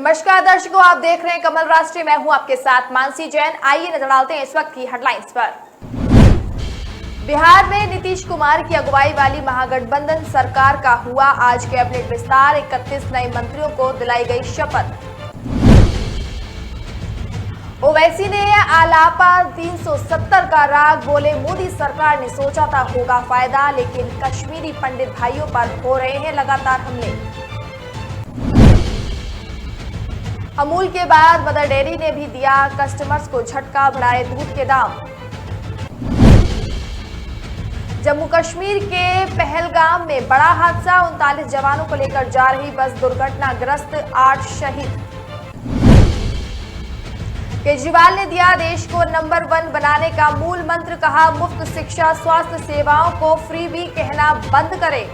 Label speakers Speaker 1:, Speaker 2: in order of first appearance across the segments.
Speaker 1: नमस्कार दर्शकों, आप देख रहे हैं कमल राष्ट्रीय। मैं हूं आपके साथ मानसी जैन। आइए नजर डालते हैं इस वक्त की हेडलाइंस पर। बिहार में नीतीश कुमार की अगुवाई वाली महागठबंधन सरकार का हुआ आज कैबिनेट विस्तार। 31 नए मंत्रियों को दिलाई गई शपथ। ओवैसी ने आलापा 370 का राग बोले, मोदी सरकार ने सोचा था होगा फायदा, लेकिन कश्मीरी पंडित भाइयों पर हो रहे हैं लगातार हमले। अमूल के बाद मदर डेयरी ने भी दिया कस्टमर्स को झटका, बढ़ाए दूध के दाम। जम्मू कश्मीर के पहलगाम में बड़ा हादसा, 39 जवानों को लेकर जा रही बस दुर्घटनाग्रस्त, 8 शहीद। केजरीवाल ने दिया देश को नंबर 1 बनाने का मूल मंत्र, कहा मुफ्त शिक्षा, स्वास्थ्य सेवाओं को फ्री भी कहना बंद करें।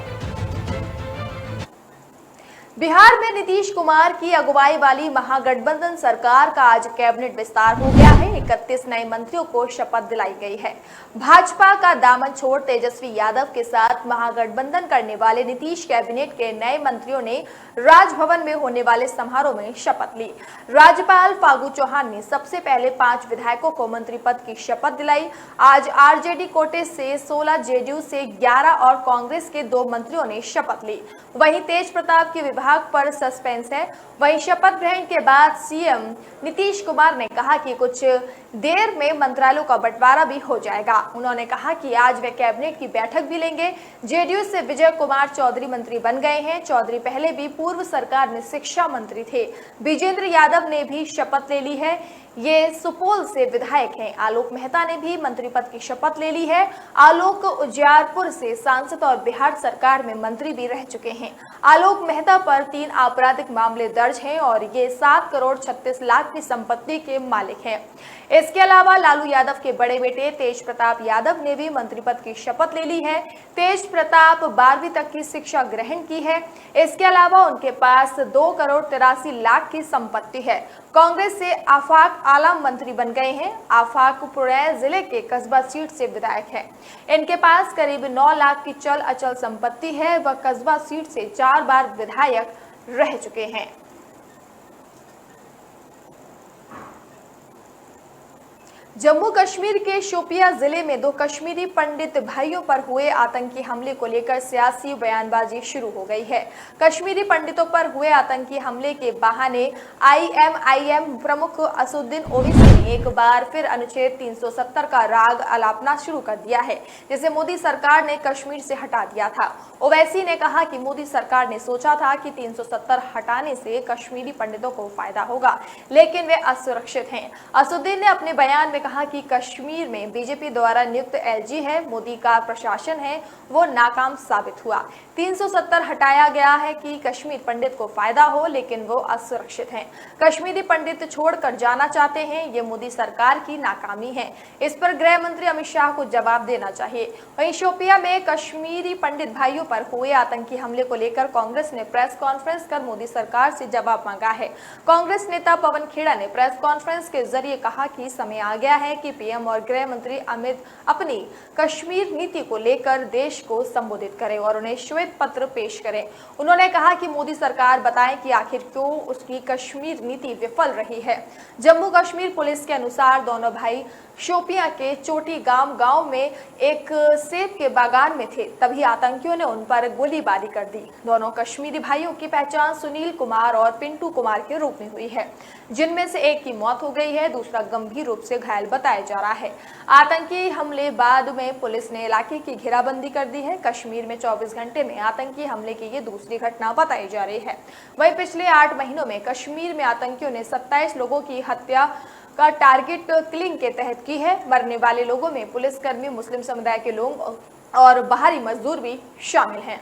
Speaker 1: बिहार में नीतीश कुमार की अगुवाई वाली महागठबंधन सरकार का आज कैबिनेट विस्तार हो गया है। 31 नए मंत्रियों को शपथ दिलाई गई है। भाजपा का दामन छोड़ तेजस्वी यादव के साथ महागठबंधन करने वाले नीतीश कैबिनेट के नए मंत्रियों ने राजभवन में होने वाले समारोह में शपथ ली। राज्यपाल फागू चौहान ने सबसे पहले 5 विधायकों को मंत्री पद की शपथ दिलाई। आज आरजेडी कोटे से 16, जेडीयू से 11 और कांग्रेस के 2 मंत्रियों ने शपथ ली। वहीं तेज प्रताप के विभाग पर सस्पेंस है। वहीं शपथ ग्रहण के बाद सीएम नीतीश कुमार ने कहा कि कुछ देर में मंत्रालयों का बंटवारा भी हो जाएगा। उन्होंने कहा कि आज वे कैबिनेट की बैठक भी लेंगे। जेडीयू से विजय कुमार चौधरी मंत्री बन गए हैं। चौधरी पहले भी पूर्व सरकार में शिक्षा मंत्री थे। विजेंद्र यादव ने भी शपथ ले ली है, ये सुपौल से विधायक हैं। आलोक मेहता ने भी मंत्री पद की शपथ ले ली है। आलोक उजियारपुर से सांसद और बिहार सरकार में मंत्री भी रह चुके हैं। आलोक मेहता पर 3 आपराधिक मामले दर्ज हैं और ये 7 करोड़ 36 लाख की संपत्ति के मालिक हैं। इसके अलावा लालू यादव के बड़े बेटे तेज प्रताप यादव ने भी मंत्री पद की शपथ ले ली है। तेज प्रताप 12वीं तक की शिक्षा ग्रहण की है। इसके अलावा उनके पास 2 करोड़ 83 लाख की संपत्ति है। कांग्रेस से आफाक आलम मंत्री बन गए हैं। आफाक पुणे जिले के कस्बा सीट से विधायक है। इनके पास करीब 9 लाख की चल अचल संपत्ति है। वह कस्बा सीट से 4 बार विधायक रह चुके हैं। जम्मू कश्मीर के शोपिया जिले में 2 कश्मीरी पंडित भाइयों पर हुए आतंकी हमले को लेकर सियासी बयानबाजी शुरू हो गई है। कश्मीरी पंडितों पर हुए आतंकी हमले के बहाने आईएमआईएम प्रमुख असदुद्दीन ओवैसी ने एक बार फिर अनुच्छेद 370 का राग अलापना शुरू कर दिया है, जिसे मोदी सरकार ने कश्मीर से हटा दिया था। ओवैसी ने कहा कि मोदी सरकार ने सोचा था कि 370 हटाने से कश्मीरी पंडितों को फायदा होगा, लेकिन वे असुरक्षित हैं। असदुद्दीन ने अपने बयान में कहा कि कश्मीर में बीजेपी द्वारा नियुक्त एलजी है, मोदी का प्रशासन है, वो नाकाम साबित हुआ। 370 हटाया गया है कि कश्मीर पंडित को फायदा हो, लेकिन वो असुरक्षित हैं। कश्मीरी पंडित छोड़कर जाना चाहते हैं, ये मोदी सरकार की नाकामी है। इस पर गृह मंत्री अमित शाह को जवाब देना चाहिए। वहीं शोपिया में कश्मीरी पंडित भाइयों पर हुए आतंकी हमले को लेकर कांग्रेस ने प्रेस कॉन्फ्रेंस कर मोदी सरकार से जवाब मांगा है। कांग्रेस नेता पवन खेड़ा ने प्रेस कॉन्फ्रेंस के जरिए कहा कि समय आ गया है कि पीएम और गृह मंत्री अमित अपनी कश्मीर नीति को लेकर देश को संबोधित करें और उन्हें श्वेत पत्र पेश करें। उन्होंने कहा कि मोदी सरकार बताएं कि आखिर क्यों उसकी कश्मीर नीति विफल रही है। जम्मू कश्मीर पुलिस के अनुसार दोनों भाई शोपिया के चोटी गांव में एक सेब के बागान में थे, तभी आतंकियों ने उन पर गोलीबारी कर दी। दोनों कश्मीरी भाइयों की पहचान सुनील कुमार और पिंटू कुमार के रूप में हुई है, जिनमें से एक की मौत हो गई है, दूसरा गंभीर रूप से घायल बताया जा रहा है। आतंकी हमले बाद में पुलिस ने इलाके की घेराबंदी कर दी है। कश्मीर में 24 घंटे में आतंकी हमले की ये दूसरी घटना बताई जा रही है। वहीं पिछले 8 महीनों में कश्मीर में आतंकियों ने 27 लोगों की हत्या का टारगेट किलिंग के तहत की है। मरने वाले लोगों में पुलिसकर्मी, मुस्लिम समुदाय के लोग और बाहरी मजदूर भी शामिल हैं।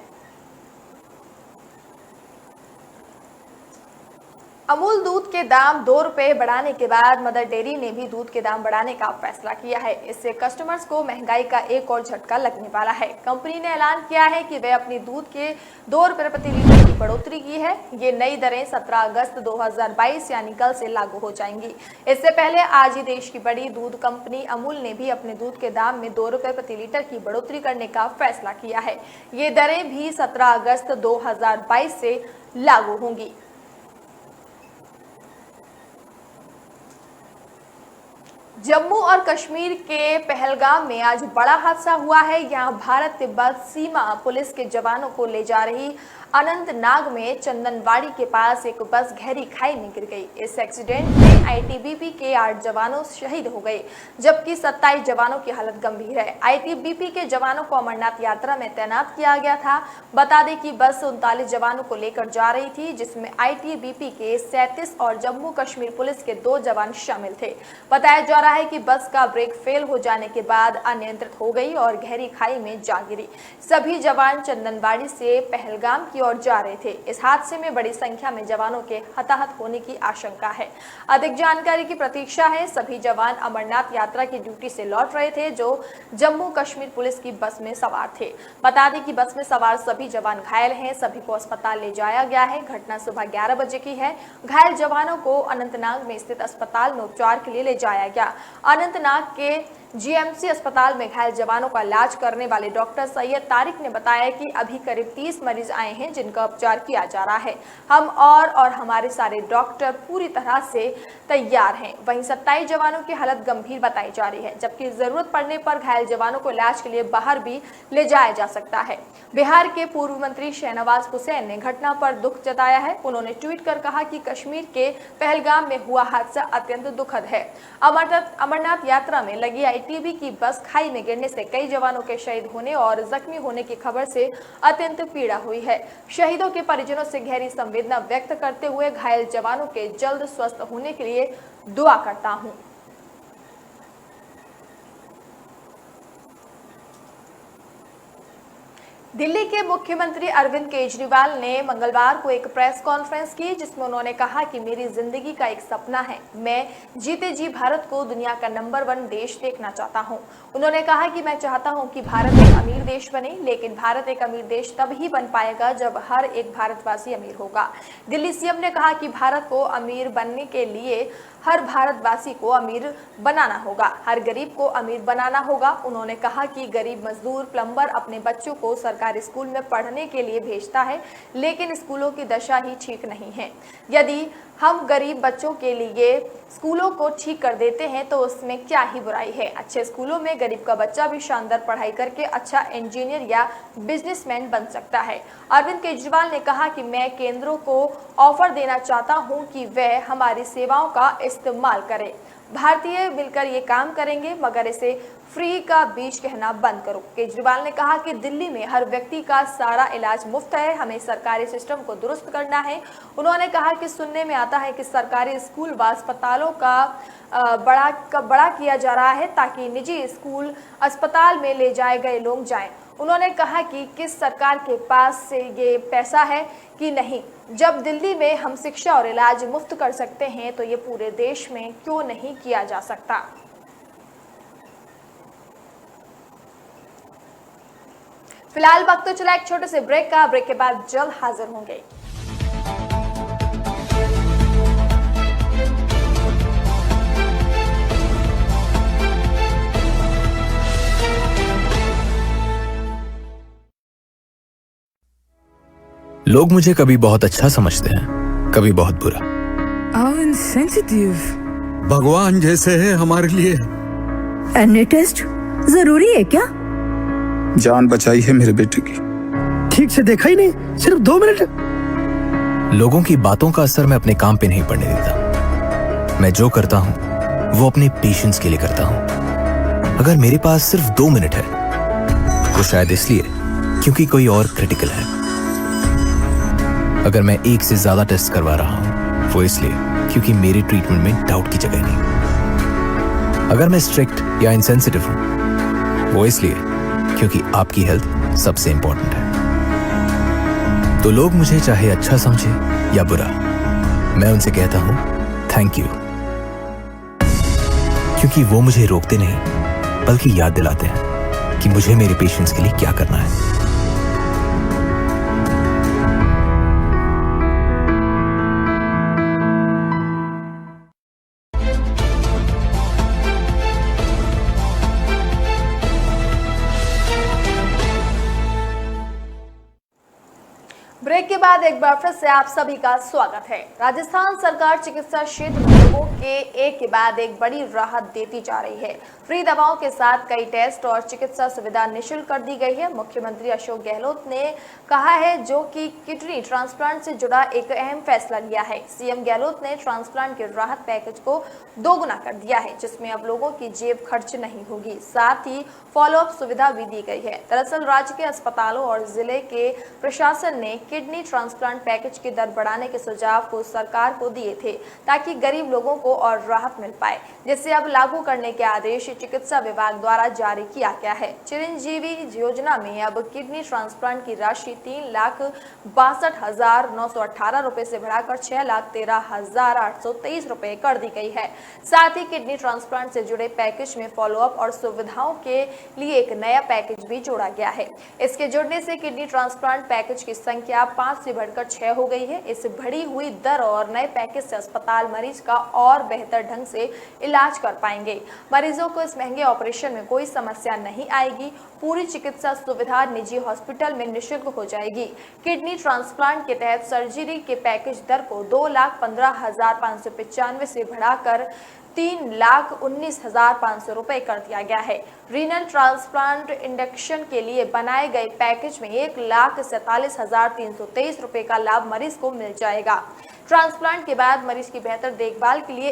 Speaker 1: अमूल दूध के दाम 2 रुपए बढ़ाने के बाद मदर डेयरी ने भी दूध के दाम बढ़ाने का फैसला किया है। इससे कस्टमर्स को महंगाई का एक और झटका लगने वाला है। कंपनी ने ऐलान किया है कि वे अपनी दूध के 2 रुपए प्रति लीटर की बढ़ोतरी की है। ये नई दरें 17 अगस्त 2022 यानी कल से लागू हो जाएंगी। इससे पहले आज ही देश की बड़ी दूध कंपनी अमूल ने भी अपने दूध के दाम में 2 रुपए प्रति लीटर की बढ़ोतरी करने का फैसला किया है। ये दरें भी 17 अगस्त 2022 से लागू होंगी। जम्मू और कश्मीर के पहलगाम में आज बड़ा हादसा हुआ है। यहां भारत तिब्बत सीमा पुलिस के जवानों को ले जा रही अनंतनाग में चंदनवाड़ी के पास एक बस गहरी खाई में गिर गई। इस एक्सीडेंट में आईटीबीपी के 8 जवानों शहीद हो गए, जबकि 27 जवानों की हालत गंभीर है। आईटीबीपी के जवानों को अमरनाथ यात्रा में तैनात किया गया था। बता दें कि बस 39 जवानों को लेकर जा रही थी, जिसमें आईटीबीपी के 37 और जम्मू कश्मीर पुलिस के 2 जवान शामिल थे। बताया जा रहा है कि बस का ब्रेक फेल हो जाने के बाद अनियंत्रित हो गई और गहरी खाई में जा गिरी। सभी जवान चंदनवाड़ी से पहलगाम की ओर जा रहे थे। इस हादसे में बड़ी संख्या में जवानों के हताहत होने की आशंका है। अधिक जानकारी की प्रतीक्षा है। सभी जवान अमरनाथ यात्रा की ड्यूटी से लौट रहे थे, जो जम्मू कश्मीर पुलिस की बस में सवार थे। बता दें कि बस में सवार सभी जवान घायल हैं। सभी को अस्पताल ले जाया गया है। घटना सुबह 11 बजे की है। घायल जवानों को अनंतनाग में स्थित अस्पताल में उपचार के लिए ले जाया गया। अनंतनाग के जीएमसी अस्पताल में घायल जवानों का इलाज करने वाले डॉक्टर सैयद तारिक ने बताया कि अभी करीब 30 मरीज आए हैं, जिनका उपचार किया जा रहा है। हम और हमारे सारे डॉक्टर पूरी तरह से तैयार हैं। वहीं 27 जवानों की हालत गंभीर बताई जा रही है, जबकि जरूरत पड़ने पर घायल जवानों को इलाज के लिए बाहर भी ले जाया जा सकता है। बिहार के पूर्व मंत्री शहनवाज हुसैन ने घटना पर दुख जताया है। उन्होंने ट्वीट कर कहा कि कश्मीर के पहलगाम में हुआ हादसा अत्यंत दुखद है। अमरनाथ यात्रा में लगी आईटीबी की बस खाई में गिरने से कई जवानों के शहीद होने और जख्मी होने की खबर से अत्यंत पीड़ा हुई है। शहीदों के परिजनों से गहरी संवेदना व्यक्त करते हुए घायल जवानों के जल्द स्वस्थ होने के लिए दुआ करता हूं। दिल्ली के मुख्यमंत्री अरविंद केजरीवाल ने मंगलवार को एक प्रेस कॉन्फ्रेंस की, जिसमें उन्होंने कहा कि मेरी जिंदगी का एक सपना है। मैं जीते जी भारत को दुनिया का नंबर 1 देश देखना चाहता हूं। उन्होंने कहा कि मैं चाहता हूं कि भारत एक अमीर देश बने, लेकिन भारत एक अमीर देश तब ही बन पाएगा जब हर एक भारतवासी अमीर होगा। दिल्ली सीएम ने कहा कि भारत को अमीर बनने के लिए हर भारतवासी को अमीर बनाना होगा, हर गरीब को अमीर बनाना होगा। उन्होंने कहा कि गरीब मजदूर प्लम्बर अपने बच्चों को सरकारी स्कूल में पढ़ने के लिए भेजता है, लेकिन स्कूलों की दशा ही ठीक नहीं है। यदि हम गरीब बच्चों के लिए स्कूलों को ठीक कर देते हैं तो उसमें क्या ही बुराई है। अच्छे स्कूलों में गरीब का बच्चा भी शानदार पढ़ाई करके अच्छा इंजीनियर या बिजनेसमैन बन सकता है। अरविंद केजरीवाल ने कहा कि मैं केंद्रों को ऑफर देना चाहता हूं कि वह हमारी सेवाओं का इस्तेमाल करें। भारतीय मिलकर ये काम करेंगे, मगर इसे फ्री का बीच कहना बंद करो। केजरीवाल ने कहा कि दिल्ली में हर व्यक्ति का सारा इलाज मुफ्त है, हमें सरकारी सिस्टम को दुरुस्त करना है। उन्होंने कहा कि सुनने में आता है कि सरकारी स्कूल व अस्पतालों का बड़ा किया जा रहा है, ताकि निजी स्कूल अस्पताल में ले जाए गए लोग जाएं। उन्होंने कहा कि किस सरकार के पास से ये पैसा है कि नहीं। जब दिल्ली में हम शिक्षा और इलाज मुफ्त कर सकते हैं, तो ये पूरे देश में क्यों नहीं किया जा सकता। फिलहाल वक्त तो चला एक छोटे से ब्रेक का। ब्रेक के बाद जल्द हाजिर होंगे।
Speaker 2: लोग मुझे कभी बहुत अच्छा समझते हैं, कभी बहुत बुरा।
Speaker 3: How insensitive.
Speaker 4: भगवान जैसे है हमारे लिए।
Speaker 3: एनी टेस्ट जरूरी है क्या?
Speaker 4: जान बचाई है मेरे बेटे की।
Speaker 5: ठीक से देखा ही नहीं, सिर्फ 2 मिनट।
Speaker 2: लोगों की बातों का असर मैं अपने काम पे नहीं पड़ने देता। मैं जो करता हूं वो अपने पेशेंस के लिए करता हूं। अगर मेरे पास सिर्फ 2 मिनट है, तो शायद इसलिए क्योंकि कोई और क्रिटिकल है। अगर मैं 1 से ज्यादा टेस्ट करवा रहा हूं, वो इसलिए क्योंकि मेरे ट्रीटमेंट में डाउट की जगह नहीं। अगर मैं स्ट्रिक्ट या इनसेंसिटिव हूं, वो इसलिए क्योंकि आपकी हेल्थ सबसे इंपॉर्टेंट है। तो लोग मुझे चाहे अच्छा समझे या बुरा, मैं उनसे कहता हूं थैंक यू, क्योंकि वो मुझे रोकते नहीं बल्कि याद दिलाते हैं कि मुझे मेरे पेशेंट्स के लिए क्या करना है।
Speaker 1: ब्रेक के बाद एक बार फिर से आप सभी का स्वागत है। राजस्थान सरकार चिकित्सा क्षेत्र में लोगों के एक के बाद एक बड़ी राहत देती जा रही है। फ्री दवाओं के साथ कई टेस्ट और चिकित्सा सुविधा निःशुल्क कर दी गई है। मुख्यमंत्री अशोक गहलोत ने कहा है, जो कि किडनी ट्रांसप्लांट से जुड़ा एक अहम फैसला लिया है। सीएम गहलोत ने ट्रांसप्लांट के राहत पैकेज को दोगुना कर दिया है, जिसमें अब लोगों की जेब खर्च नहीं होगी, साथ ही फॉलोअप सुविधा भी दी गई है। दरअसल राज्य के अस्पतालों और जिले के प्रशासन ने किडनी ट्रांसप्लांट पैकेज की दर बढ़ाने के सुझाव को सरकार को दिए थे, ताकि गरीब लोगों को और राहत मिल पाए, जिसे अब लागू करने के आदेश चिकित्सा विभाग द्वारा जारी किया गया है। चिरंजीवी योजना में अब किडनी ट्रांसप्लांट की राशि 3,62,918 रुपए से बढ़ाकर 6,13,823 रुपए कर दी गई है। साथ ही किडनी ट्रांसप्लांट से जुड़े पैकेज में फॉलोअप और सुविधाओं के लिए एक नया पैकेज भी जोड़ा गया है। इसके जुड़ने से किडनी ट्रांसप्लांट पैकेज की संख्या 5 से बढ़कर 6 हो गई है। इस बढ़ी हुई दर और नए पैकेज से अस्पताल मरीज का और बेहतर ढंग से इलाज कर पाएंगे। मरीजों को इस महंगे ऑपरेशन में कोई समस्या नहीं आएगी। पूरी चिकित्सा सुविधा निजी हॉस्पिटल में निःशुल्क हो जाएगी। किडनी ट्रांसप्लांट के तहत सर्जरी के पैकेज दर को 2,15,595 से बढ़ाकर 3,19,500 रुपए कर दिया गया है। रीनल ट्रांसप्लांट इंडक्शन के लिए बनाए गए पैकेज में 1,47,323 रुपए का लाभ मरीज को मिल जाएगा। ट्रांसप्लांट के बाद मरीज की बेहतर देखभाल के लिए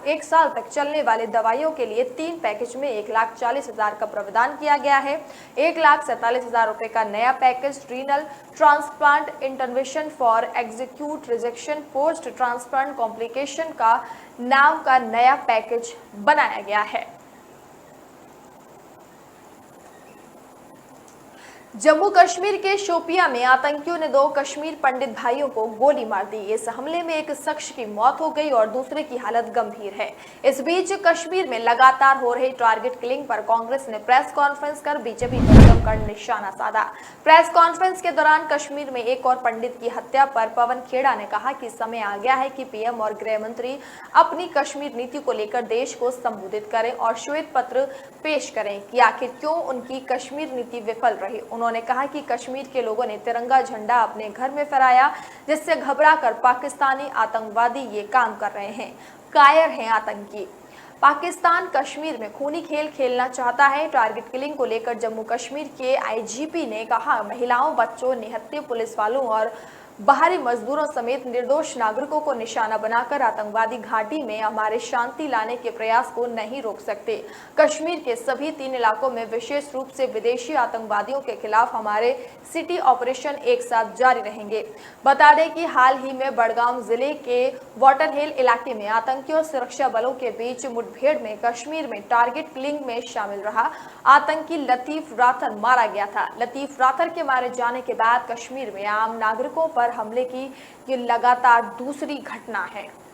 Speaker 1: 1 साल तक चलने वाले दवाइयों के लिए 3 पैकेज में 1,40,000 का प्रावधान किया गया है। 1,47,000 रुपए का नया package renal transplant intervention for acute rejection post transplant complication का नाम का नया पैकेज बनाया गया है। जम्मू कश्मीर के शोपियां में आतंकियों ने 2 कश्मीर पंडित भाइयों को गोली मार दी। इस हमले में एक शख्स की मौत हो गई और दूसरे की हालत गंभीर है। इस बीच कश्मीर में लगातार हो रही टारगेट किलिंग पर कांग्रेस ने प्रेस कॉन्फ्रेंस कर बीजेपी पर जमकर निशाना साधा। प्रेस कॉन्फ्रेंस के दौरान कश्मीर में एक और पंडित की हत्या पर पवन खेड़ा ने कहा कि समय आ गया है कि पीएम और गृह मंत्री अपनी कश्मीर नीति को लेकर देश को संबोधित करें और श्वेत पत्र पेश करें कि आखिर क्यों उनकी कश्मीर नीति विफल रही। उन्होंने कहा कि कश्मीर के लोगों ने तिरंगा झंडा अपने घर में फहराया, जिससे घबराकर पाकिस्तानी आतंकवादी ये काम कर रहे हैं। कायर हैं आतंकी। पाकिस्तान कश्मीर में खूनी खेल खेलना चाहता है। टारगेट किलिंग को लेकर जम्मू कश्मीर के आईजीपी ने कहा, महिलाओं, बच्चों, निहत्थे पुलिस वालों और बाहरी मजदूरों समेत निर्दोष नागरिकों को निशाना बनाकर आतंकवादी घाटी में हमारे शांति लाने के प्रयास को नहीं रोक सकते। कश्मीर के सभी 3 इलाकों में विशेष रूप से विदेशी आतंकवादियों के खिलाफ हमारे सिटी ऑपरेशन एक साथ जारी रहेंगे। बता दें कि हाल ही में बड़गांव जिले के वाटर हिल इलाके में आतंकियों और सुरक्षा बलों के बीच मुठभेड़ में कश्मीर में टारगेट किलिंग में शामिल रहा आतंकी लतीफ राथर मारा गया था। लतीफ राथर के मारे जाने के बाद कश्मीर में आम नागरिकों पर हमले की ये लगातार दूसरी घटना है।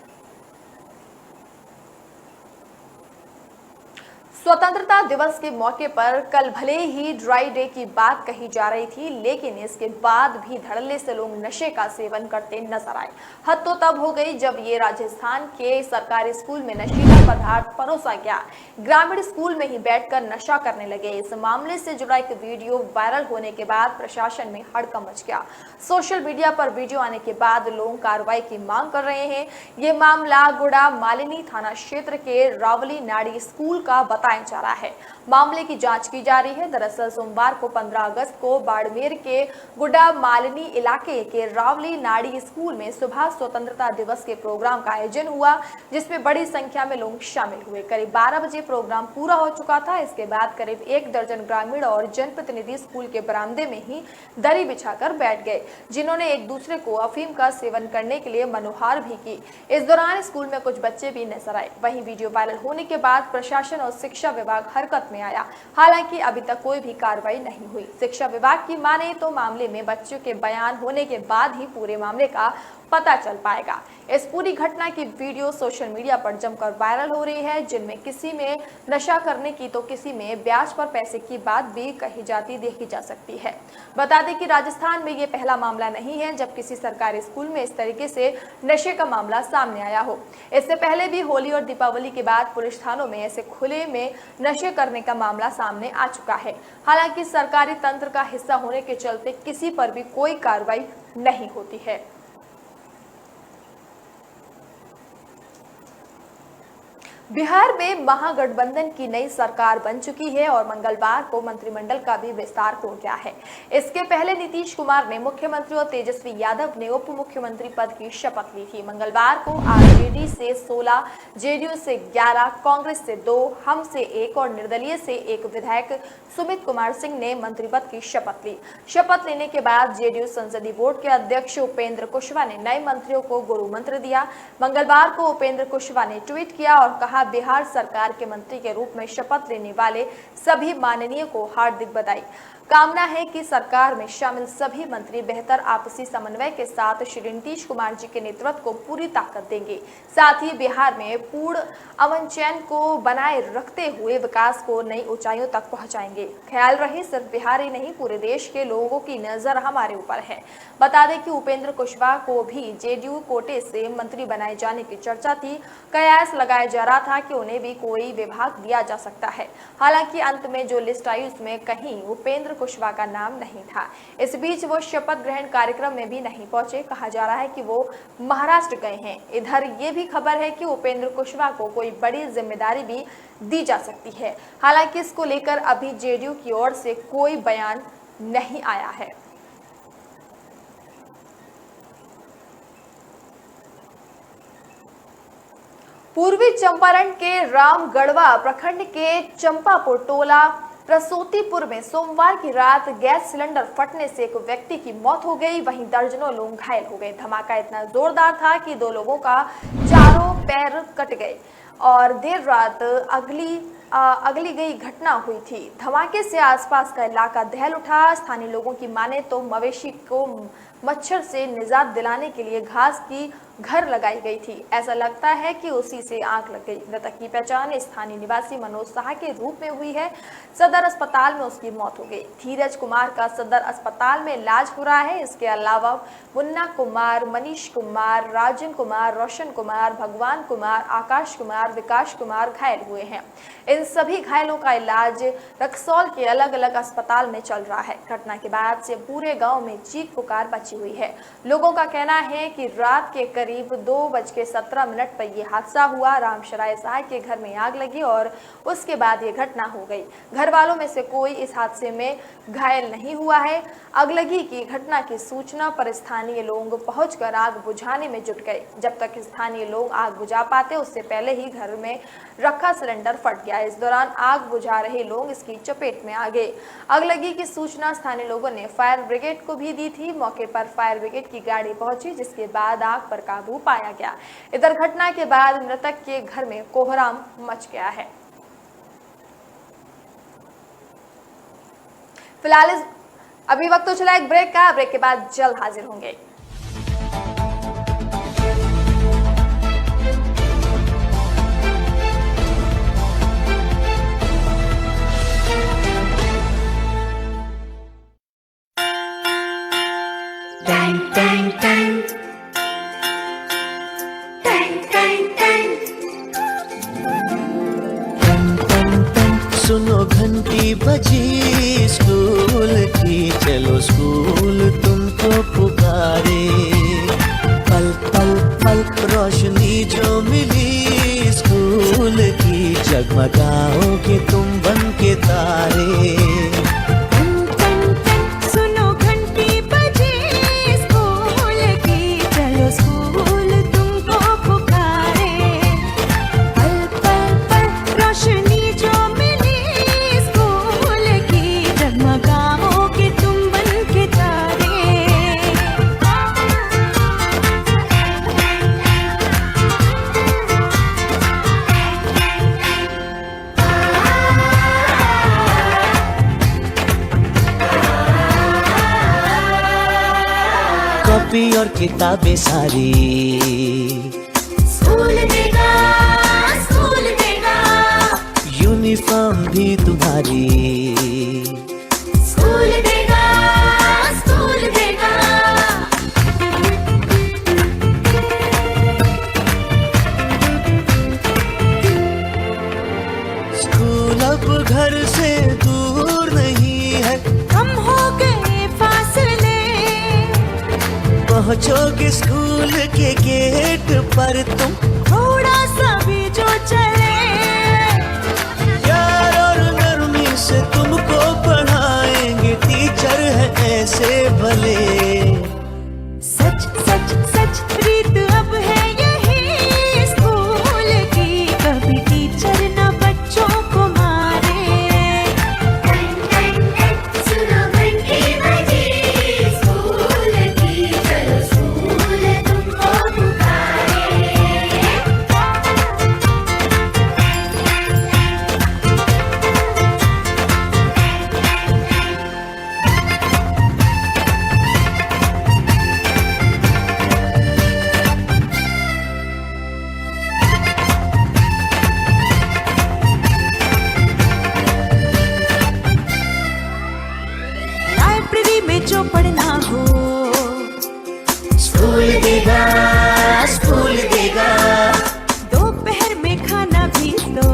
Speaker 1: स्वतंत्रता दिवस के मौके पर कल भले ही ड्राई डे की बात कही जा रही थी, लेकिन इसके बाद भी धड़ल्ले से लोग नशे का सेवन करते नजर आए। हद तो तब हो गई जब ये राजस्थान के सरकारी स्कूल में नशीला पदार्थ परोसा गया। ग्रामीण स्कूल में ही बैठकर नशा करने लगे। इस मामले से जुड़ा एक वीडियो वायरल होने के बाद प्रशासन में हड़कंप मच गया। सोशल मीडिया पर वीडियो आने के बाद लोग कार्रवाई की मांग कर रहे हैं। ये मामला गुड़ा मालिनी थाना क्षेत्र के रावली नाड़ी स्कूल का बताया जा रहा है। मामले की जांच की जा रही है। दरअसल सोमवार को 15 अगस्त को बाड़मेर के गुड़ा मालिनी इलाके के रावली नाड़ी स्कूल में सुबह स्वतंत्रता दिवस के प्रोग्राम का आयोजन हुआ, जिसमें बड़ी संख्या में लोग शामिल हुए। करीब 12 बजे प्रोग्राम पूरा हो चुका था। इसके बाद करीब 1 दर्जन ग्रामीण और जनप्रतिनिधि स्कूल के बरामदे में ही दरी बिछाकर बैठ गए, जिन्होंने एक दूसरे को अफीम का सेवन करने के लिए मनुहार भी की। इस दौरान स्कूल में कुछ बच्चे भी नजर आए। वहीं वीडियो वायरल होने के बाद प्रशासन और शिक्षा विभाग हरकत में आया। हालांकि अभी तक कोई भी कार्रवाई नहीं हुई। शिक्षा विभाग की माने तो मामले में बच्चों के बयान होने के बाद ही पूरे मामले का पता चल पाएगा। इस पूरी घटना की वीडियो सोशल मीडिया पर जमकर वायरल हो रही है, जिनमें किसी में नशा करने की तो किसी में ब्याज पर पैसे की बात भी कही जाती देखी जा सकती है। बता दें कि राजस्थान में ये पहला मामला नहीं है जब किसी सरकारी स्कूल में इस तरीके से नशे का मामला सामने आया हो। इससे पहले भी होली और दीपावली के बाद पुलिस थानों में ऐसे खुले में नशे करने का मामला सामने आ चुका है। हालांकि सरकारी तंत्र का हिस्सा होने के चलते किसी पर भी कोई कार्रवाई नहीं होती है। बिहार में महागठबंधन की नई सरकार बन चुकी है और मंगलवार को मंत्रिमंडल का भी विस्तार हो गया है। इसके पहले नीतीश कुमार ने मुख्यमंत्री और तेजस्वी यादव ने उप मुख्यमंत्री पद की शपथ ली थी। मंगलवार को आरजेडी से 16, जेडीयू से 11, कांग्रेस से 2, हम से 1 और निर्दलीय से 1 विधायक सुमित कुमार सिंह ने मंत्री पद की शपथ ली। शपथ लेने के बाद जेडीयू संसदीय बोर्ड के अध्यक्ष उपेंद्र कुशवाहा ने नए मंत्रियों को गुरु मंत्र दिया। मंगलवार को उपेंद्र कुशवाहा ने ट्वीट किया और कहा, बिहार सरकार के मंत्री के रूप में शपथ लेने वाले सभी माननीय को हार्दिक बधाई। कामना है कि सरकार में शामिल सभी मंत्री बेहतर आपसी समन्वय के साथ श्री नीतीश कुमार जी के नेतृत्व को पूरी ताकत देंगे। साथ ही बिहार में पूर्ण अमन चैन को बनाए रखते हुए विकास को नई ऊंचाइयों तक पहुंचाएंगे। ख्याल रहे, सिर्फ बिहार ही नहीं पूरे देश के लोगों की नजर हमारे ऊपर है। बता दें कि उपेंद्र कुशवाहा को भी जेडीयू कोटे से मंत्री बनाए जाने की चर्चा थी। कयास लगाया जा रहा था कि उन्हें भी कोई विभाग दिया जा सकता है। हालांकि अंत में जो लिस्ट आई उसमें कहीं उपेंद्र कुशवाहा का नाम नहीं था। इस बीच वो शपथ ग्रहण कार्यक्रम में भी नहीं पहुंचे। कहा जा रहा है कि वो महाराष्ट्र गए हैं। इधर ये भी खबर है कि उपेंद्र कुशवाहा को कोई बड़ी जिम्मेदारी भी दी जा सकती है। हालांकि इसको लेकर अभी जेडीयू की ओर से कोई बयान नहीं आया है। पूर्वी चंपारण के रामगढ़वा प्रखंड के चंपापुर टोला प्रसूतिपुर में सोमवार की रात गैस सिलेंडर फटने से एक व्यक्ति की मौत हो गई, वहीं दर्जनों लोग घायल हो गए। धमाका इतना जोरदार था कि 2 लोगों का चारों पैर कट गए और देर रात अगली गई घटना हुई थी। धमाके से आसपास का इलाका दहल उठा। स्थानीय लोगों की माने तो मवेशी को मच्छर से निजात दिलाने के लिए घास की घर लगाई गई थी। ऐसा लगता है कि उसी से आग लग गई। मृतक की पहचान स्थानीय निवासी मनोज साहा के रूप में हुई है। सदर अस्पताल में उसकी मौत हो गई। धीरज कुमार का सदर अस्पताल में इलाज हो रहा है। इसके अलावा मुन्ना कुमार, मनीष कुमार, राजन कुमार, रोशन कुमार, भगवान कुमार, आकाश कुमार, विकास कुमार घायल हुए हैं। इन सभी घायलों का इलाज रक्सौल के अलग अलग अस्पताल में चल रहा है। घटना के बाद से पूरे गांव में चीख पुकार मची हुई है। लोगों का कहना है कि रात के करीब 2:17 पर यह हादसा हुआ। रामशराय साह के घर में आग लगी और उसके बाद ये घटना हो गई। घर वालों में से कोई इस हादसे में घायल नहीं हुआ है। अगलगी की घटना की सूचना पर स्थानीय लोग पहुंचकर आग बुझाने में जुट गए। जब तक स्थानीय लोग आग बुझा पाते उससे पहले ही घर में रखा सिलेंडर फट गया। इस दौरान आग बुझा रहे लोग इसकी चपेट में आ गए। अगलगी की सूचना स्थानीय लोगों ने फायर ब्रिगेड को भी दी थी। मौके पर फायर ब्रिगेड की गाड़ी पहुंची, जिसके बाद आग पर काबू पाया गया। इधर घटना के बाद मृतक के घर में कोहराम मच गया है। फिलहाल अभी वक्त तो चला एक ब्रेक का। ब्रेक के बाद जल्द हाजिर होंगे।
Speaker 6: सुनो घंटी बजी स्कूल की, चलो स्कूल तुमको पुकारे। पल पल पल रोशनी जो मिली स्कूल की, जगमगाओगे तुम बन के तारे। कॉपी और किताबें सारी।
Speaker 7: स्कूल देगा, स्कूल देगा,
Speaker 6: यूनिफॉर्म भी तुम्हारी।
Speaker 7: स्कूल देगा, स्कूल देगा।
Speaker 6: स्कूल अब घर से दूर नहीं है,
Speaker 7: कम हो गए फासले,
Speaker 6: पहुंचोगे स्कूल के गेट पर तुम।
Speaker 7: थोड़ा सा भी जो चले,
Speaker 6: प्यार और नरमी से तुमको पढ़ाएंगे टीचर है ऐसे भले।
Speaker 7: सच सच सच रीत अब है यही स्कूल की, कभी टीचर न बच्चों को मारे। सुनो घंटी बजी स्कूल की, चलो स्कूल तुमको पुकारे। लाइब्रेरी में जो पढ़ना हो,
Speaker 6: स्कूल देगा, स्कूल देगा,
Speaker 7: दोपहर में खाना भी दो।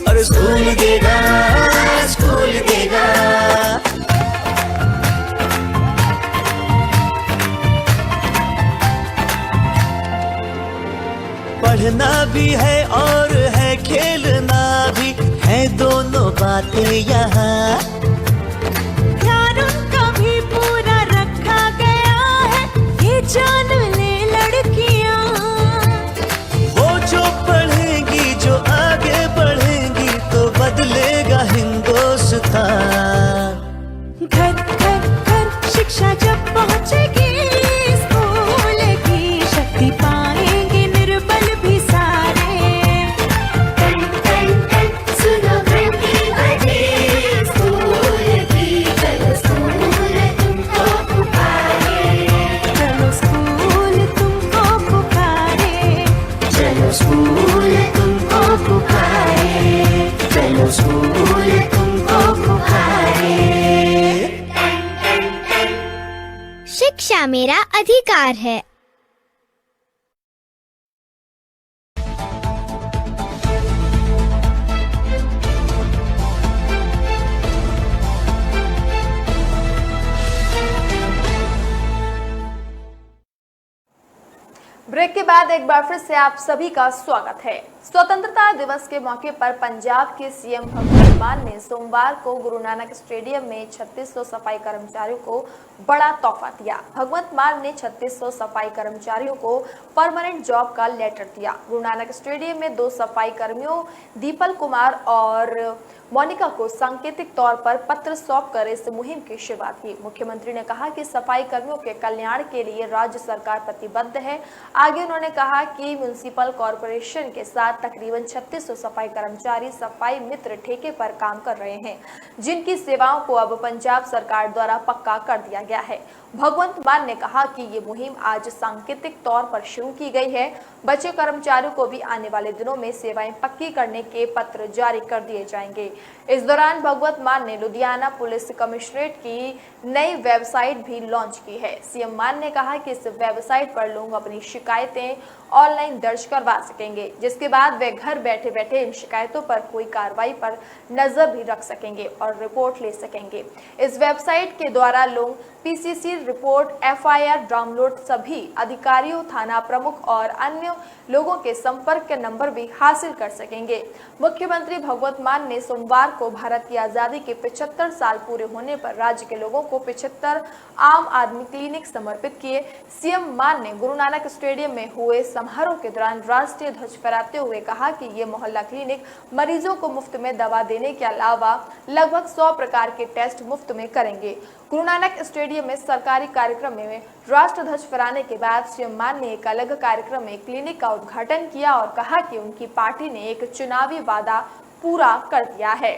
Speaker 6: और स्कूल देगा, स्कूल देगा। पढ़ना भी है और है खेलना भी है, दोनों बातें यहाँ।
Speaker 7: ध्यान उनका भी पूरा रखा गया है, ये जान ले लड़कियां।
Speaker 6: वो जो पढ़ेंगी, जो आगे बढ़ेंगी, तो बदलेगा हिंदुस्तान।
Speaker 7: घर घर घर शिक्षा जब पहुंचेगी, स्कूल की शक्ति पाएंगे निर्बल भी सारे। टन टन टन सुनो घंटी बजी स्कूल की, चलो स्कूल तुमको पुकारे। चलो स्कूल तुमको पुकारे। चलो स्कूल तुमको पुकारे। चलो स्कूल तुमको पुकारे।
Speaker 8: शिक्षा मेरा अधिकार है।
Speaker 1: ब्रेक के बाद एक बार फिर से आप सभी का स्वागत है। स्वतंत्रता दिवस के मौके पर पंजाब के सीएम भगवंत मान ने सोमवार को गुरु नानक स्टेडियम में 3600 सफाई कर्मचारियों को बड़ा तोहफा दिया। भगवंत मान ने 3600 सफाई कर्मचारियों को परमानेंट जॉब का लेटर दिया। गुरु नानक स्टेडियम में 2 सफाई कर्मियों दीपल कुमार और मोनिका को सांकेतिक तौर पर पत्र सौंप कर इस मुहिम की शुरुआत की। मुख्यमंत्री ने कहा कि सफाई कर्मियों के कल्याण के लिए राज्य सरकार प्रतिबद्ध है। आगे उन्होंने कहा कि म्युनिसिपल कॉरपोरेशन के साथ तकरीबन 3600 सफाई कर्मचारी सफाई मित्र ठेके पर काम कर रहे हैं, जिनकी सेवाओं को अब पंजाब सरकार द्वारा पक्का कर दिया गया है। भगवंत मान ने कहा कि ये मुहिम आज सांकेतिक तौर पर शुरू की गई है। बचे कर्मचारियों को भी आने वाले दिनों में सेवाएं पक्की करने के पत्र जारी कर दिए जाएंगे। इस दौरान भगवंत मान ने लुधियाना पुलिस कमिश्नरेट की नई वेबसाइट भी लॉन्च की है। सीएम मान ने कहा कि इस वेबसाइट पर लोग अपनी शिकायतें ऑनलाइन दर्ज करवा सकेंगे, जिसके बाद वे घर बैठे बैठे इन शिकायतों पर कोई कार्रवाई पर नजर भी रख सकेंगे और रिपोर्ट ले सकेंगे। इस वेबसाइट के द्वारा लोग पीसीसी रिपोर्ट, एफआईआर डाउनलोड, सभी अधिकारियों, थाना प्रमुख और अन्य लोगों के संपर्क के नंबर भी हासिल कर सकेंगे। मुख्यमंत्री भगवंत मान ने सोमवार को भारत की आजादी के 75 साल पूरे होने पर राज्य के लोगों को 75 आम आदमी क्लिनिक समर्पित किए। सीएम मान ने गुरु नानक स्टेडियम में हुए समारोह के दौरान राष्ट्रीय ध्वज फहराते हुए कहा कि ये मोहल्ला क्लिनिक मरीजों को मुफ्त में दवा देने के अलावा लगभग 100 प्रकार के टेस्ट मुफ्त में करेंगे। गुरु नानक स्टेडियम में सरकारी कार्यक्रम में राष्ट्र ध्वज फहराने के बाद सीएम मान ने एक अलग कार्यक्रम में क्लिनिक का उद्घाटन किया और कहा कि उनकी पार्टी ने एक चुनावी वादा पूरा कर दिया है।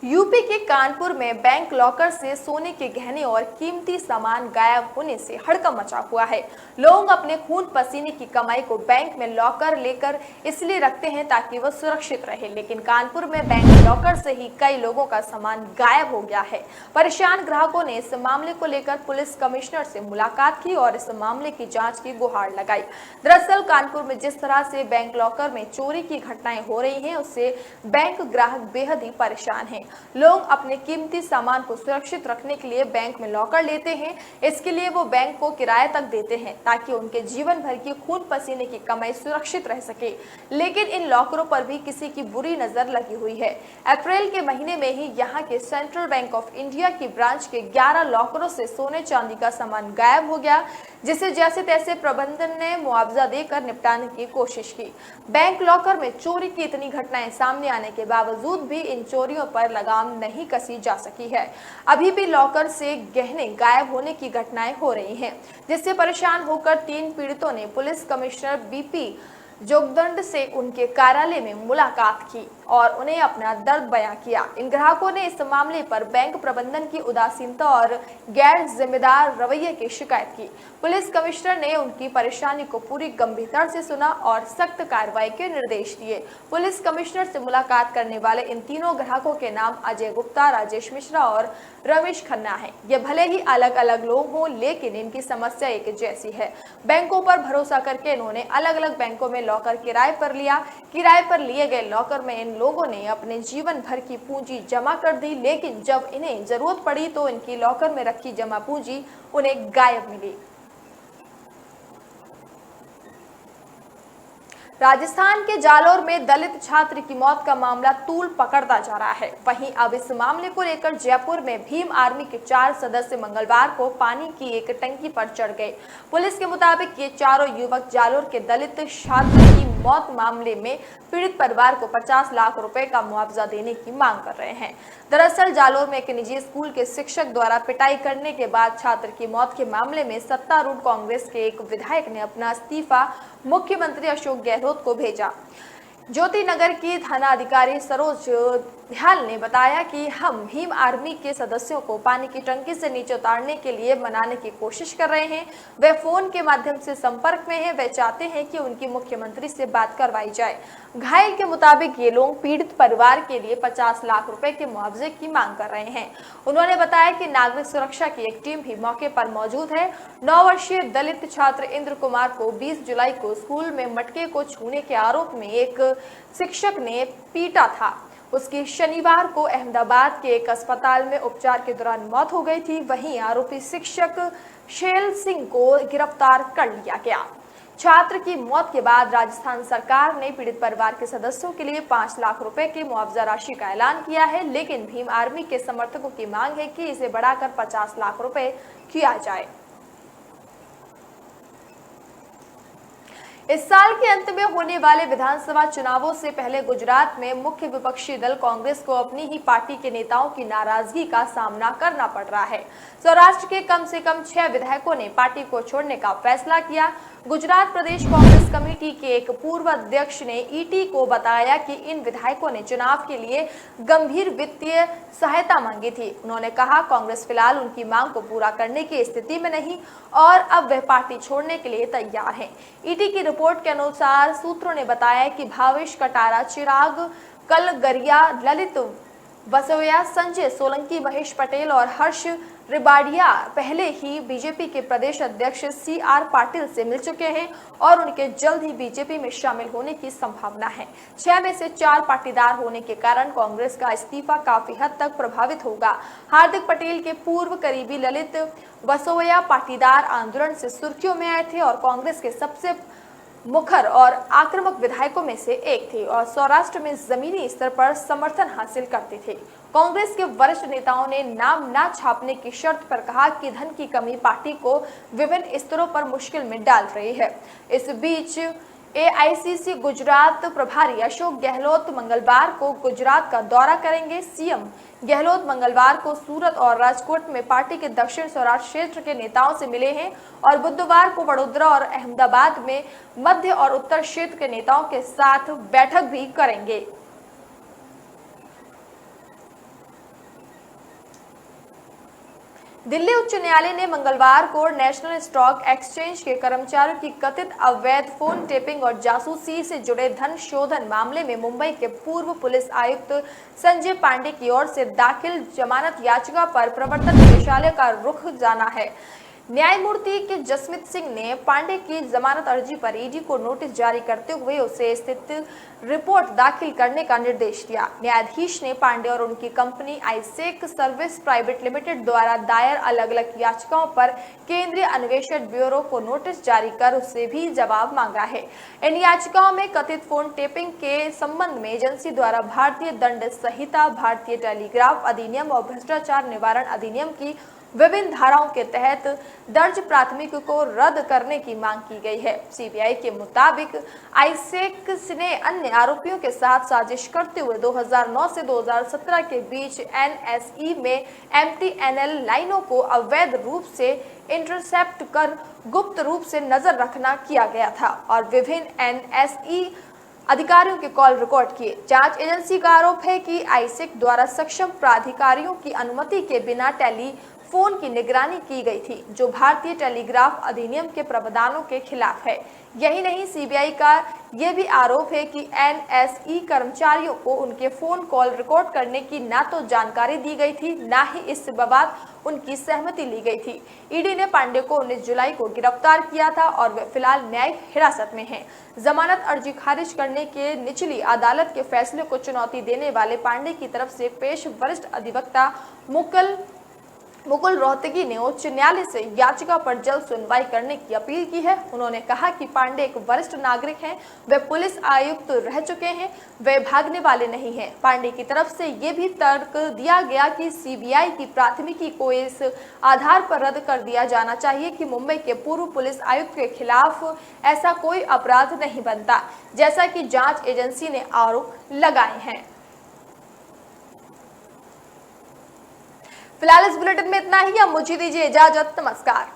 Speaker 1: यूपी के कानपुर में बैंक लॉकर से सोने के गहने और कीमती सामान गायब होने से हड़कंप मचा हुआ है। लोग अपने खून पसीने की कमाई को बैंक में लॉकर लेकर इसलिए रखते हैं ताकि वह सुरक्षित रहे, लेकिन कानपुर में बैंक लॉकर से ही कई लोगों का सामान गायब हो गया है। परेशान ग्राहकों ने इस मामले को लेकर पुलिस कमिश्नर से मुलाकात की और इस मामले की जांच की गुहार लगाई। दरअसल कानपुर में जिस तरह से बैंक लॉकर में चोरी की घटनाएं हो रही हैं, उससे बैंक ग्राहक बेहद ही परेशान हैं। लोग अपने कीमती सामान को सुरक्षित रखने के लिए बैंक में लॉकर लेते हैं। इसके लिए वो बैंक को किराए तक देते हैं ताकि उनके जीवन भर की खून पसीने की कमाई सुरक्षित रह सके, लेकिन इन लॉकरों पर भी किसी की बुरी नजर लगी हुई है। अप्रैल के महीने में ही यहाँ के सेंट्रल बैंक ऑफ इंडिया की ब्रांच के 11 लॉकरों से सोने चांदी का सामान गायब हो गया, जिसे जैसे तैसे प्रबंधन ने मुआवजा देकर निपटाने की कोशिश की। बैंक लॉकर में चोरी की इतनी घटनाएं सामने आने के बावजूद भी इन चोरियों पर लगाम नहीं कसी जा सकी है। अभी भी लॉकर से गहने गायब होने की घटनाएं हो रही हैं, जिससे परेशान होकर 3 पीड़ितों ने पुलिस कमिश्नर बीपी जोगदंड से उनके कार्यालय में मुलाकात की और उन्हें अपना दर्द बयां किया। इन ग्राहकों ने इस मामले पर बैंक प्रबंधन की उदासीनता और गैर जिम्मेदार रवैये की शिकायत की। पुलिस कमिश्नर ने उनकी परेशानी को पूरी गंभीरता से सुना और सख्त कार्रवाई के निर्देश दिए। पुलिस कमिश्नर से मुलाकात करने वाले इन तीनों ग्राहकों के नाम अजय गुप्ता, राजेश मिश्रा और रमेश खन्ना है। ये भले ही अलग अलग लोग हों, लेकिन इनकी समस्या एक जैसी है। बैंकों पर भरोसा करके इन्होंने अलग अलग बैंकों में लॉकर किराए पर लिया। किराए पर लिए गए लॉकर में इन लोगों ने अपने जीवन भर की पूंजी जमा कर दी, लेकिन जब इन्हें जरूरत पड़ी तो इनकी लॉकर में रखी जमा पूंजी उन्हें गायब मिली। राजस्थान के जालोर में दलित छात्र की मौत का मामला तूल पकड़ता जा रहा है। वहीं अब इस मामले को लेकर जयपुर में भीम आर्मी के 4 सदस्य मंगलवार को पानी की एक टंकी पर चढ़ गए। पुलिस के मुताबिक ये चारों युवक जालोर के दलित छात्र की मौत मामले में पीड़ित परिवार को 50 लाख रुपए का मुआवजा देने की मांग कर रहे हैं। दरअसल जालोर में एक निजी स्कूल के शिक्षक द्वारा पिटाई करने के बाद छात्र की मौत के मामले में सत्तारूढ़ कांग्रेस के एक विधायक ने अपना इस्तीफा मुख्यमंत्री अशोक गहलोत को भेजा। ज्योति नगर की थानाधिकारी सरोज ध्याल ने बताया कि हम भीम आर्मी के सदस्यों को पानी की टंकी से नीचे उतारने के लिए मनाने की कोशिश कर रहे हैं। वे फोन के माध्यम से संपर्क में हैं। वे चाहते हैं कि उनकी मुख्यमंत्री से बात करवाई जाए। घायल के मुताबिक ये लोग पीड़ित परिवार के लिए 50 लाख रुपए के मुआवजे की मांग कर रहे हैं। उन्होंने बताया कि नागरिक सुरक्षा की एक टीम भी मौके पर मौजूद है। 9 वर्षीय दलित छात्र इंद्र कुमार को 20 जुलाई को स्कूल में मटके को छूने के आरोप में एक शिक्षक ने पीटा था। उसकी शनिवार को अहमदाबाद के एक अस्पताल में उपचार के दौरान मौत हो गई थी। वहीं आरोपी शिक्षक शैल सिंह को गिरफ्तार कर लिया गया। छात्र की मौत के बाद राजस्थान सरकार ने पीड़ित परिवार के सदस्यों के लिए 5 लाख रुपए की मुआवजा राशि का ऐलान किया है, लेकिन भीम आर्मी के समर्थकों की मांग है कि इसे बढ़ाकर 50 लाख रुपए किया जाए। इस साल के अंत में होने वाले विधानसभा चुनावों से पहले गुजरात में मुख्य विपक्षी दल कांग्रेस को अपनी ही पार्टी के नेताओं की नाराजगी का सामना करना पड़ रहा है। सौराष्ट्र के कम से कम 6 विधायकों ने पार्टी को छोड़ने का फैसला किया। गुजरात प्रदेश कांग्रेस कमेटी के एक पूर्व अध्यक्ष ने ईटी को बताया कि इन विधायकों ने चुनाव के लिए गंभीर वित्तीय सहायता मांगी थी। उन्होंने कहा कांग्रेस फिलहाल उनकी मांग को पूरा करने की स्थिति में नहीं और अब वह पार्टी छोड़ने के लिए तैयार हैं। ईटी की रिपोर्ट के अनुसार सूत्रों ने बताया कि भावेश कटारा, चिराग कलगरिया, ललित वसोया, संजय सोलंकी, महेश पटेल और हर्ष रिबाडिया पहले ही बीजेपी के प्रदेश अध्यक्ष CR पाटिल से मिल चुके हैं और उनके जल्द ही बीजेपी में शामिल होने की संभावना है। 6 में से 4 पाटीदार होने के कारण कांग्रेस का इस्तीफा काफी हद तक प्रभावित होगा। हार्दिक पटेल के पूर्व करीबी ललित वसोया पाटीदार आंदोलन से सुर्खियों में आए थे और कांग्रेस के सबसे मुखर और आक्रामक विधायकों में से एक थे और सौराष्ट्र में जमीनी स्तर पर समर्थन हासिल करते थे। कांग्रेस के वरिष्ठ नेताओं ने नाम न छापने की शर्त पर कहा कि धन की कमी पार्टी को विभिन्न स्तरों पर मुश्किल में डाल रही है। इस बीच AICC गुजरात प्रभारी अशोक गहलोत मंगलवार को गुजरात का दौरा करेंगे। सीएम गहलोत मंगलवार को सूरत और राजकोट में पार्टी के दक्षिण सौराष्ट्र क्षेत्र के नेताओं से मिले हैं और बुधवार को वडोदरा और अहमदाबाद में मध्य और उत्तर क्षेत्र के नेताओं के साथ बैठक भी करेंगे। दिल्ली उच्च न्यायालय ने मंगलवार को नेशनल स्टॉक एक्सचेंज के कर्मचारियों की कथित अवैध फोन टेपिंग और जासूसी से जुड़े धन शोधन मामले में मुंबई के पूर्व पुलिस आयुक्त संजय पांडे की ओर से दाखिल जमानत याचिका पर प्रवर्तन निदेशालय का रुख जाना है। न्यायमूर्ति के जसमीत सिंह ने पांडे की जमानत अर्जी पर ईडी को नोटिस जारी करते हुए उसे स्थित रिपोर्ट दाखिल करने का निर्देश दिया। न्यायाधीश ने पांडे और उनकी कंपनी आईसेक सर्विस प्राइवेट लिमिटेड द्वारा दायर अलग अलग याचिकाओं पर केंद्रीय अन्वेषण ब्यूरो को नोटिस जारी कर उससे भी जवाब मांगा है। इन याचिकाओं में कथित फोन टेपिंग के संबंध में एजेंसी द्वारा भारतीय दंड संहिता, भारतीय टेलीग्राफ अधिनियम और भ्रष्टाचार निवारण अधिनियम की विभिन्न धाराओं के तहत दर्ज प्राथमिकी को रद्द करने की मांग की गई है। सीबीआई के मुताबिक आईसेक ने अन्य आरोपियों के साथ साजिश करते हुए 2009 से 2017 के बीच एनएसई में एमटीएनएल लाइनों को अवैध रूप से इंटरसेप्ट कर गुप्त रूप से नजर रखना किया गया था और विभिन्न एनएसई अधिकारियों के कॉल रिकॉर्ड किए। जांच एजेंसी का आरोप है कि आईसेक द्वारा सक्षम प्राधिकारियों की अनुमति के बिना टेलीफोन की निगरानी की गई थी, जो भारतीय टेलीग्राफ अधिनियम के प्रावधानों के खिलाफ है। यही नहीं, सीबीआई का यह भी आरोप है कि एनएसई कर्मचारियों को उनके फोन कॉल रिकॉर्ड करने की ना तो जानकारी दी गई थी, ना ही इस बाबत उनकी सहमति ली गई थी। ईडी ने पांडे को 19 जुलाई को गिरफ्तार किया था और वे फिलहाल न्यायिक हिरासत में हैं। जमानत अर्जी खारिज करने के निचली अदालत के फैसले को चुनौती देने वाले पांडे की तरफ से पेश वरिष्ठ अधिवक्ता मुकुल रोहतगी ने उच्च न्यायालय से याचिका पर जल्द सुनवाई करने की अपील की है। उन्होंने कहा कि पांडे एक वरिष्ठ नागरिक हैं, वे पुलिस आयुक्त रह चुके हैं, वे भागने वाले नहीं हैं। पांडे की तरफ से ये भी तर्क दिया गया कि सीबीआई की प्राथमिकी को इस आधार पर रद्द कर दिया जाना चाहिए कि मुंबई के पूर्व पुलिस आयुक्त के खिलाफ ऐसा कोई अपराध नहीं बनता, जैसा कि जांच एजेंसी ने आरोप लगाए हैं। फिलहाल इस बुलेटिन में इतना ही। अब मुझे दीजिए इजाजत। नमस्कार।